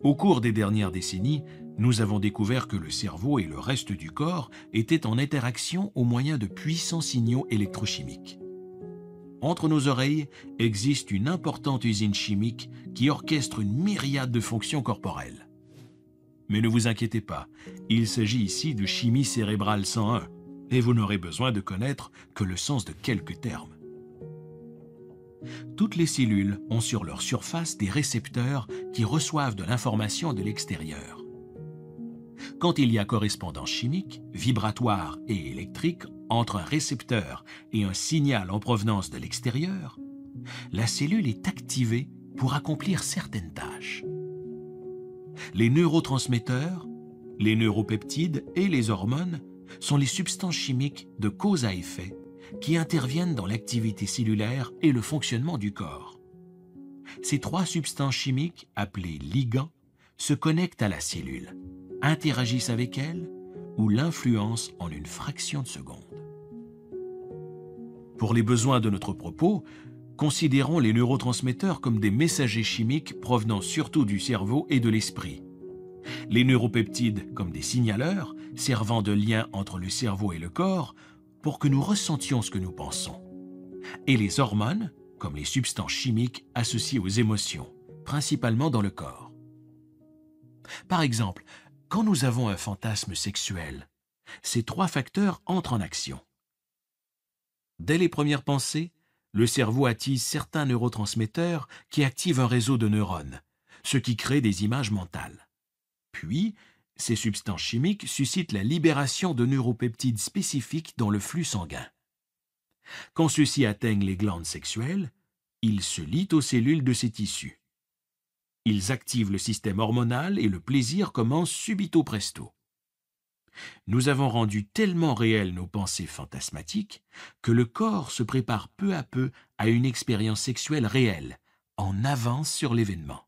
Au cours des dernières décennies, nous avons découvert que le cerveau et le reste du corps étaient en interaction au moyen de puissants signaux électrochimiques. Entre nos oreilles existe une importante usine chimique qui orchestre une myriade de fonctions corporelles. Mais ne vous inquiétez pas, il s'agit ici de chimie cérébrale 101, et vous n'aurez besoin de connaître que le sens de quelques termes. Toutes les cellules ont sur leur surface des récepteurs qui reçoivent de l'information de l'extérieur. Quand il y a correspondance chimique, vibratoire et électrique entre un récepteur et un signal en provenance de l'extérieur, la cellule est activée pour accomplir certaines tâches. Les neurotransmetteurs, les neuropeptides et les hormones sont les substances chimiques de cause à effet qui interviennent dans l'activité cellulaire et le fonctionnement du corps. Ces trois substances chimiques, appelées ligands, se connectent à la cellule, interagissent avec elle ou l'influencent en une fraction de seconde. Pour les besoins de notre propos, considérons les neurotransmetteurs comme des messagers chimiques provenant surtout du cerveau et de l'esprit. Les neuropeptides comme des signaleurs servant de lien entre le cerveau et le corps pour que nous ressentions ce que nous pensons. Et les hormones comme les substances chimiques associées aux émotions, principalement dans le corps. Par exemple, quand nous avons un fantasme sexuel, ces trois facteurs entrent en action. Dès les premières pensées, le cerveau attise certains neurotransmetteurs qui activent un réseau de neurones, ce qui crée des images mentales. Puis, ces substances chimiques suscitent la libération de neuropeptides spécifiques dans le flux sanguin. Quand ceux-ci atteignent les glandes sexuelles, ils se lient aux cellules de ces tissus. Ils activent le système hormonal et le plaisir commence subito presto. Nous avons rendu tellement réelles nos pensées fantasmatiques que le corps se prépare peu à peu à une expérience sexuelle réelle, en avance sur l'événement.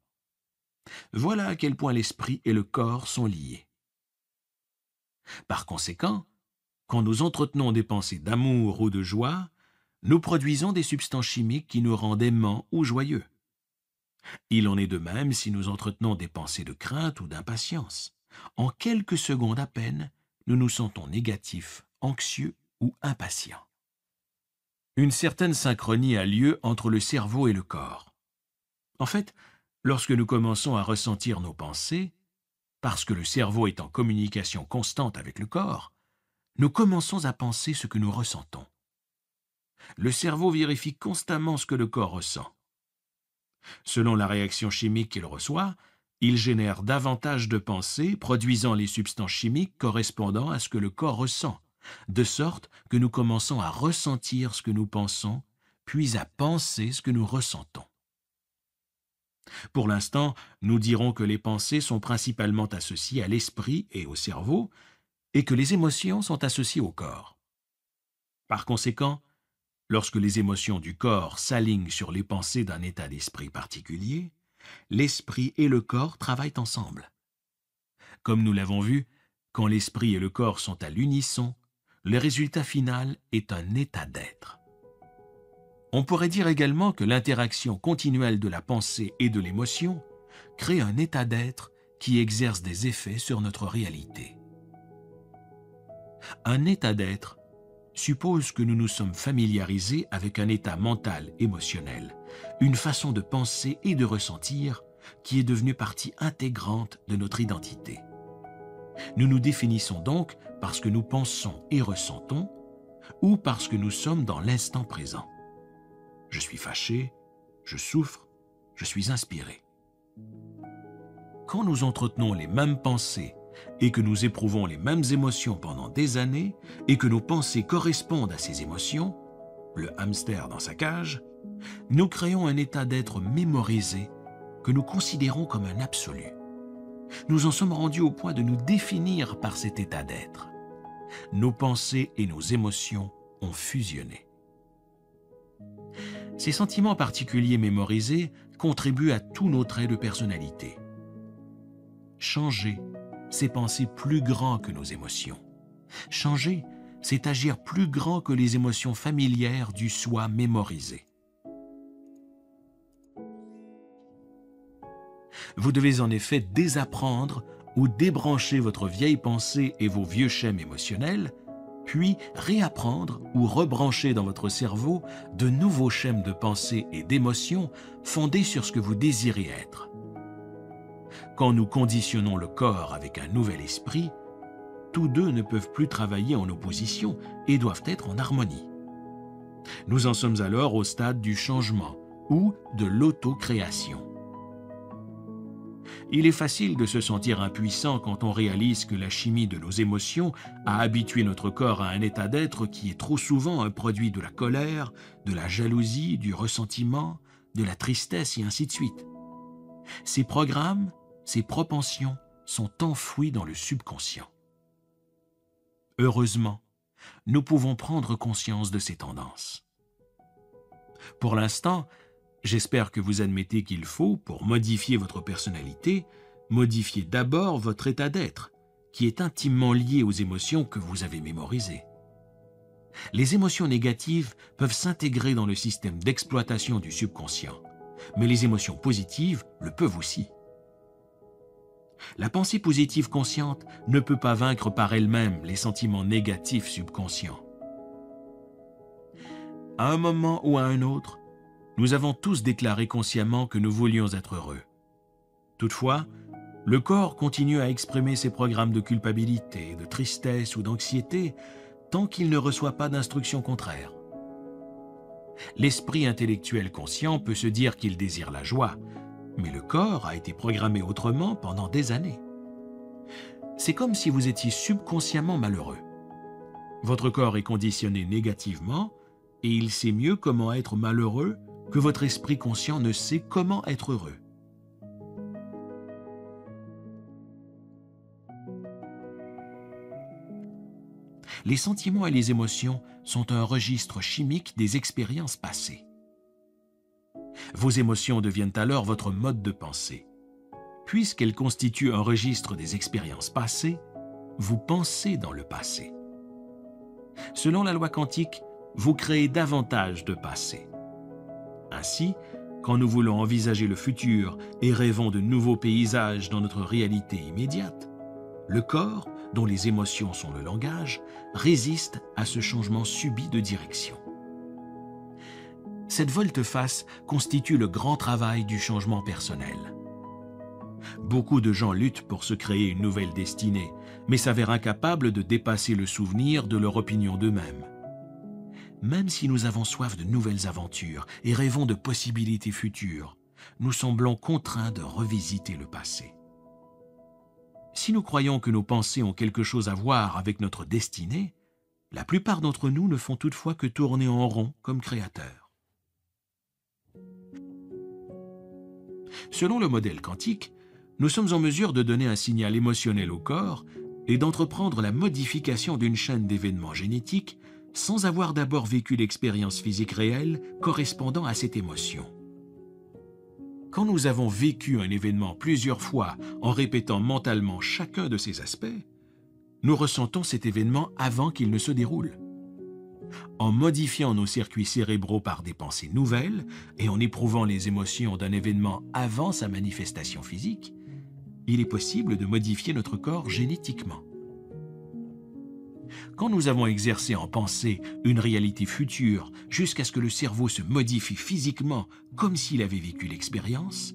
Voilà à quel point l'esprit et le corps sont liés. Par conséquent, quand nous entretenons des pensées d'amour ou de joie, nous produisons des substances chimiques qui nous rendent aimants ou joyeux. Il en est de même si nous entretenons des pensées de crainte ou d'impatience. En quelques secondes à peine, nous nous sentons négatifs, anxieux ou impatients. Une certaine synchronie a lieu entre le cerveau et le corps. En fait, lorsque nous commençons à ressentir nos pensées, parce que le cerveau est en communication constante avec le corps, nous commençons à penser ce que nous ressentons. Le cerveau vérifie constamment ce que le corps ressent. Selon la réaction chimique qu'il reçoit, il génère davantage de pensées, produisant les substances chimiques correspondant à ce que le corps ressent, de sorte que nous commençons à ressentir ce que nous pensons, puis à penser ce que nous ressentons. Pour l'instant, nous dirons que les pensées sont principalement associées à l'esprit et au cerveau, et que les émotions sont associées au corps. Par conséquent, lorsque les émotions du corps s'alignent sur les pensées d'un état d'esprit particulier, l'esprit et le corps travaillent ensemble. Comme nous l'avons vu, quand l'esprit et le corps sont à l'unisson, le résultat final est un état d'être. On pourrait dire également que l'interaction continuelle de la pensée et de l'émotion crée un état d'être qui exerce des effets sur notre réalité. Un état d'être suppose que nous nous sommes familiarisés avec un état mental émotionnel, une façon de penser et de ressentir qui est devenue partie intégrante de notre identité. Nous nous définissons donc parce que nous pensons et ressentons ou parce que nous sommes dans l'instant présent. Je suis fâché, je souffre, je suis inspiré. Quand nous entretenons les mêmes pensées et que nous éprouvons les mêmes émotions pendant des années et que nos pensées correspondent à ces émotions, le hamster dans sa cage, nous créons un état d'être mémorisé que nous considérons comme un absolu. Nous en sommes rendus au point de nous définir par cet état d'être. Nos pensées et nos émotions ont fusionné. Ces sentiments particuliers mémorisés contribuent à tous nos traits de personnalité. Changer, c'est penser plus grand que nos émotions. Changer, c'est agir plus grand que les émotions familières du soi mémorisé. Vous devez en effet désapprendre ou débrancher votre vieille pensée et vos vieux schèmes émotionnels, puis réapprendre ou rebrancher dans votre cerveau de nouveaux schèmes de pensée et d'émotions fondés sur ce que vous désirez être. Quand nous conditionnons le corps avec un nouvel esprit, tous deux ne peuvent plus travailler en opposition et doivent être en harmonie. Nous en sommes alors au stade du changement ou de l'autocréation. Il est facile de se sentir impuissant quand on réalise que la chimie de nos émotions a habitué notre corps à un état d'être qui est trop souvent un produit de la colère, de la jalousie, du ressentiment, de la tristesse et ainsi de suite. Ces programmes, ces propensions sont enfouis dans le subconscient. Heureusement, nous pouvons prendre conscience de ces tendances. Pour l'instant, j'espère que vous admettez qu'il faut, pour modifier votre personnalité, modifier d'abord votre état d'être, qui est intimement lié aux émotions que vous avez mémorisées. Les émotions négatives peuvent s'intégrer dans le système d'exploitation du subconscient, mais les émotions positives le peuvent aussi. La pensée positive consciente ne peut pas vaincre par elle-même les sentiments négatifs subconscients. À un moment ou à un autre, nous avons tous déclaré consciemment que nous voulions être heureux. Toutefois, le corps continue à exprimer ses programmes de culpabilité, de tristesse ou d'anxiété tant qu'il ne reçoit pas d'instructions contraires. L'esprit intellectuel conscient peut se dire qu'il désire la joie, mais le corps a été programmé autrement pendant des années. C'est comme si vous étiez subconsciemment malheureux. Votre corps est conditionné négativement et il sait mieux comment être malheureux que votre esprit conscient ne sait comment être heureux. Les sentiments et les émotions sont un registre chimique des expériences passées. Vos émotions deviennent alors votre mode de pensée. Puisqu'elles constituent un registre des expériences passées, vous pensez dans le passé. Selon la loi quantique, vous créez davantage de passé. Ainsi, quand nous voulons envisager le futur et rêvons de nouveaux paysages dans notre réalité immédiate, le corps, dont les émotions sont le langage, résiste à ce changement subit de direction. Cette volte-face constitue le grand travail du changement personnel. Beaucoup de gens luttent pour se créer une nouvelle destinée, mais s'avèrent incapables de dépasser le souvenir de leur opinion d'eux-mêmes. Même si nous avons soif de nouvelles aventures et rêvons de possibilités futures, nous semblons contraints de revisiter le passé. Si nous croyons que nos pensées ont quelque chose à voir avec notre destinée, la plupart d'entre nous ne font toutefois que tourner en rond comme créateurs. Selon le modèle quantique, nous sommes en mesure de donner un signal émotionnel au corps et d'entreprendre la modification d'une chaîne d'événements génétiques sans avoir d'abord vécu l'expérience physique réelle correspondant à cette émotion. Quand nous avons vécu un événement plusieurs fois en répétant mentalement chacun de ces aspects, nous ressentons cet événement avant qu'il ne se déroule. En modifiant nos circuits cérébraux par des pensées nouvelles et en éprouvant les émotions d'un événement avant sa manifestation physique, il est possible de modifier notre corps génétiquement. Quand nous avons exercé en pensée une réalité future jusqu'à ce que le cerveau se modifie physiquement comme s'il avait vécu l'expérience,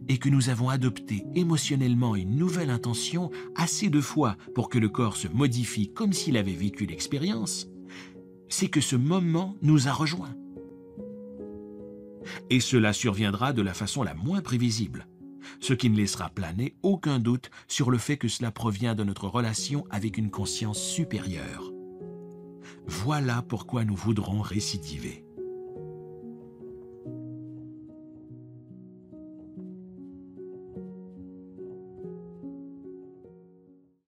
et que nous avons adopté émotionnellement une nouvelle intention assez de fois pour que le corps se modifie comme s'il avait vécu l'expérience, c'est que ce moment nous a rejoints. Et cela surviendra de la façon la moins prévisible, ce qui ne laissera planer aucun doute sur le fait que cela provient de notre relation avec une conscience supérieure. Voilà pourquoi nous voudrons récidiver.